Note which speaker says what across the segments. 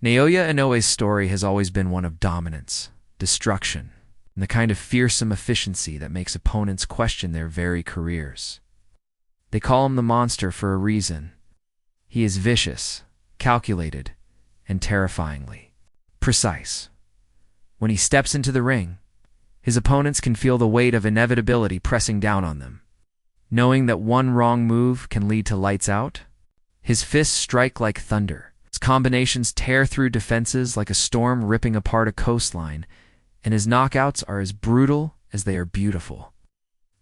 Speaker 1: Naoya Inoue's story has always been one of dominance, destruction, and the kind of fearsome efficiency that makes opponents question their very careers. They call him the monster for a reason. He is vicious, calculated, and terrifyingly precise. When he steps into the ring, his opponents can feel the weight of inevitability pressing down on them. Knowing that one wrong move can lead to lights out, his fists strike like thunder. His combinations tear through defenses like a storm ripping apart a coastline, and his knockouts are as brutal as they are beautiful.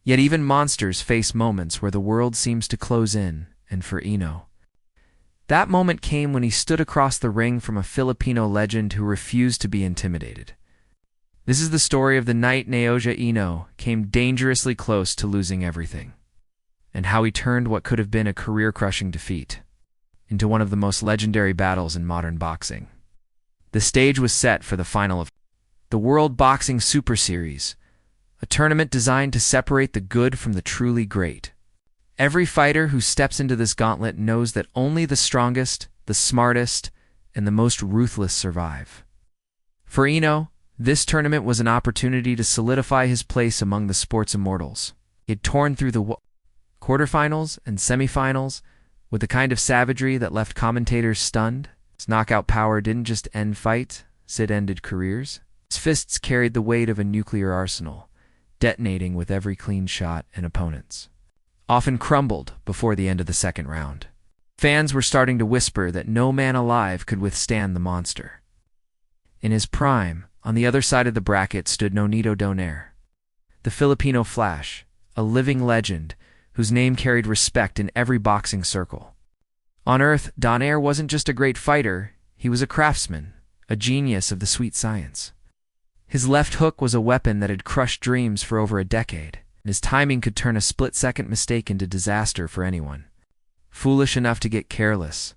Speaker 1: Yet even monsters face moments where the world seems to close in, and for Inoue, that moment came when he stood across the ring from a Filipino legend who refused to be intimidated. This is the story of the night Naoya Inoue came dangerously close to losing everything, and how he turned what could have been a career-crushing defeat into one of the most legendary battles in modern boxing. The stage was set for the final of the World Boxing Super Series, a tournament designed to separate the good from the truly great. Every fighter who steps into this gauntlet knows that only the strongest, the smartest, and the most ruthless survive. For Inoue, this tournament was an opportunity to solidify his place among the sport's immortals. He had torn through the quarterfinals and semifinals with a kind of savagery that left commentators stunned. His knockout power didn't just end fights, it ended careers. His fists carried the weight of a nuclear arsenal, detonating with every clean shot, and opponents often crumbled before the end of the second round. Fans were starting to whisper that no man alive could withstand the monster. In his prime, on the other side of the bracket stood Nonito Donaire, the Filipino Flash, a living legend whose name carried respect in every boxing circle. On Earth, Donaire wasn't just a great fighter, he was a craftsman, a genius of the sweet science. His left hook was a weapon that had crushed dreams for over a decade, and his timing could turn a split-second mistake into disaster for anyone foolish enough to get careless.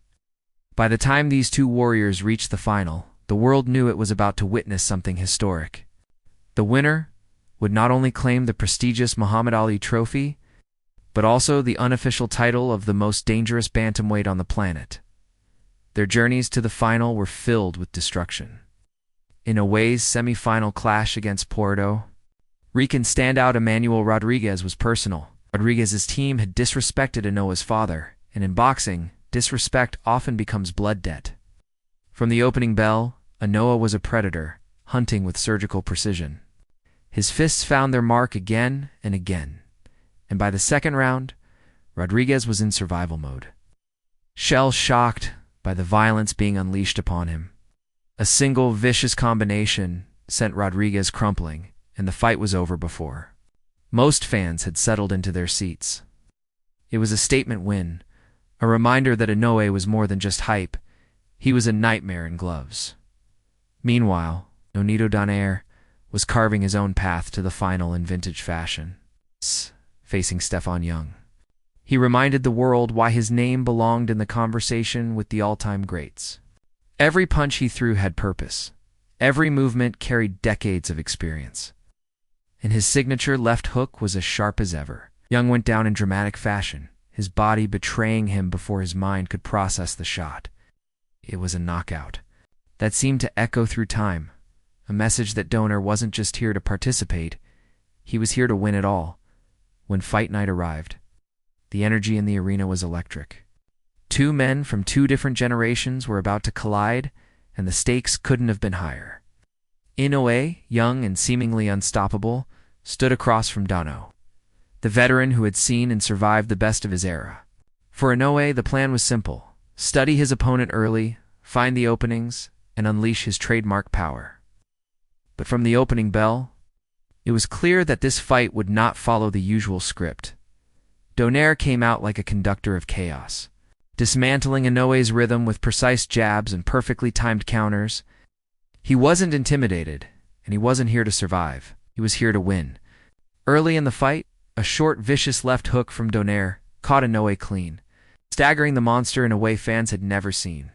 Speaker 1: By the time these two warriors reached the final, the world knew it was about to witness something historic. The winner would not only claim the prestigious Muhammad Ali trophy, but also the unofficial title of the most dangerous bantamweight on the planet. Their journeys to the final were filled with destruction. Inoue's semi-final clash against Puerto Rican standout Emmanuel Rodriguez was personal. Rodriguez's team had disrespected Inoue's father, and in boxing, disrespect often becomes blood debt. From the opening bell, Inoue was a predator, hunting with surgical precision. His fists found their mark again and again, and by the second round, Rodriguez was in survival mode. Shell-shocked by the violence being unleashed upon him, a single vicious combination sent Rodriguez crumpling, and the fight was over before most fans had settled into their seats. It was a statement win, a reminder that Inoue was more than just hype. He was a nightmare in gloves. Meanwhile, Nonito Donaire was carving his own path to the final in vintage fashion, facing Stefan Young. He reminded the world why his name belonged in the conversation with the all-time greats. Every punch he threw had purpose. Every movement carried decades of experience. And his signature left hook was as sharp as ever. Young went down in dramatic fashion, his body betraying him before his mind could process the shot. It was a knockout that seemed to echo through time, a message that Donaire wasn't just here to participate, he was here to win it all. When fight night arrived, the energy in the arena was electric. Two men from two different generations were about to collide, and the stakes couldn't have been higher. Inoue, young and seemingly unstoppable, stood across from Donaire, the veteran who had seen and survived the best of his era. For Inoue, the plan was simple: study his opponent early, find the openings, and unleash his trademark power. But from the opening bell, it was clear that this fight would not follow the usual script. Donaire came out like a conductor of chaos, dismantling Inoue's rhythm with precise jabs and perfectly timed counters. He wasn't intimidated, and he wasn't here to survive. He was here to win. Early in the fight, a short, vicious left hook from Donaire caught Inoue clean, staggering the monster in a way fans had never seen.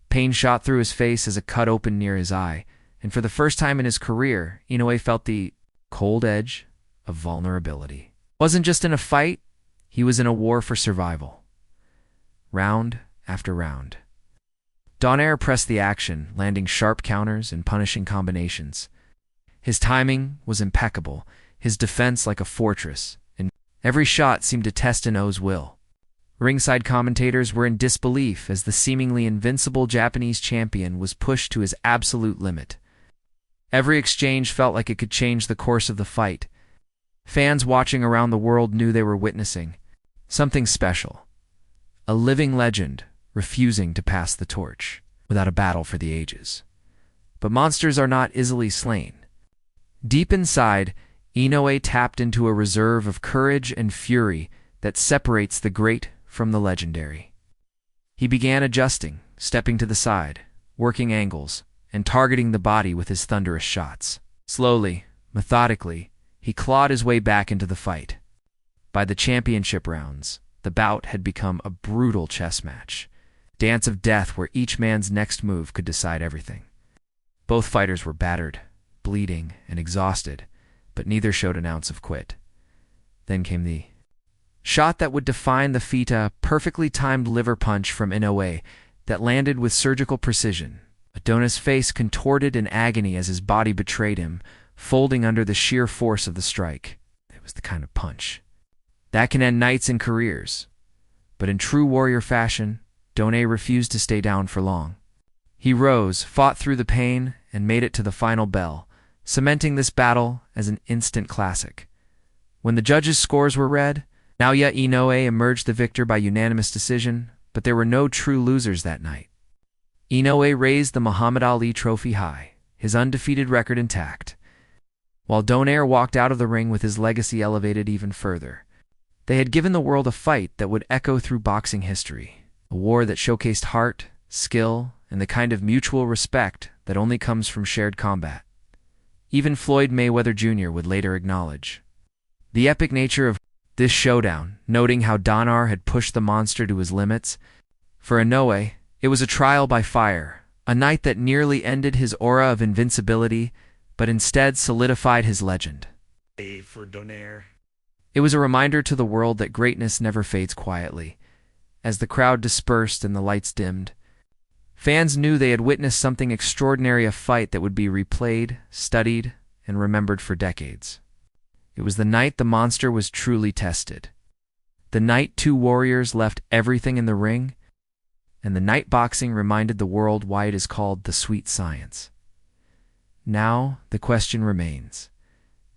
Speaker 1: Pain shot through his face as a cut opened near his eye, and for the first time in his career, Inoue felt the cold edge of vulnerability. He wasn't just in a fight, he was in a war for survival. Round after round, Donaire pressed the action, landing sharp counters and punishing combinations. His timing was impeccable, his defense like a fortress, and every shot seemed to test Inoue's will. Ringside commentators were in disbelief as the seemingly invincible Japanese champion was pushed to his absolute limit. Every exchange felt like it could change the course of the fight. Fans watching around the world knew they were witnessing something special. A living legend refusing to pass the torch without a battle for the ages. But monsters are not easily slain. Deep inside, Inoue tapped into a reserve of courage and fury that separates the great from the legendary. He began adjusting, stepping to the side, working angles, and targeting the body with his thunderous shots. Slowly, methodically, he clawed his way back into the fight. By the championship rounds, the bout had become a brutal chess match, dance of death where each man's next move could decide everything. Both fighters were battered, bleeding, and exhausted, but neither showed an ounce of quit. Then came the shot that would define the feat, a perfectly timed liver punch from Inoue that landed with surgical precision. Donaire's face contorted in agony as his body betrayed him, folding under the sheer force of the strike. It was the kind of punch that can end nights and careers. But in true warrior fashion, Donaire refused to stay down for long. He rose, fought through the pain, and made it to the final bell, cementing this battle as an instant classic. When the judges' scores were read, Naoya Inoue emerged the victor by unanimous decision, but there were no true losers that night. Inoue raised the Muhammad Ali trophy high, his undefeated record intact, while Donaire walked out of the ring with his legacy elevated even further. They had given the world a fight that would echo through boxing history, a war that showcased heart, skill, and the kind of mutual respect that only comes from shared combat. Even Floyd Mayweather Jr. would later acknowledge the epic nature of this showdown, noting how Donaire had pushed the monster to his limits. For Inoue, it was a trial by fire, a night that nearly ended his aura of invincibility, but instead solidified his legend.
Speaker 2: For Donaire.
Speaker 1: It was a reminder to the world that greatness never fades quietly. As the crowd dispersed and the lights dimmed, fans knew they had witnessed something extraordinary, a fight that would be replayed, studied, and remembered for decades. It was the night the monster was truly tested. The night two warriors left everything in the ring, and the night boxing reminded the world why it is called the sweet science. Now, the question remains.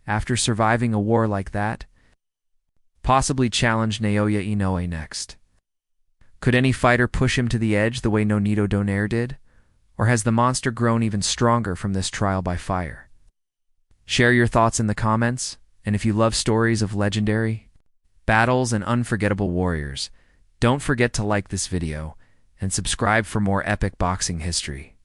Speaker 1: After surviving a war like that, possibly challenge Naoya Inoue next. Could any fighter push him to the edge the way Nonito Donaire did? Or has the monster grown even stronger from this trial by fire? Share your thoughts in the comments, and if you love stories of legendary battles and unforgettable warriors, don't forget to like this video and subscribe for more epic boxing history.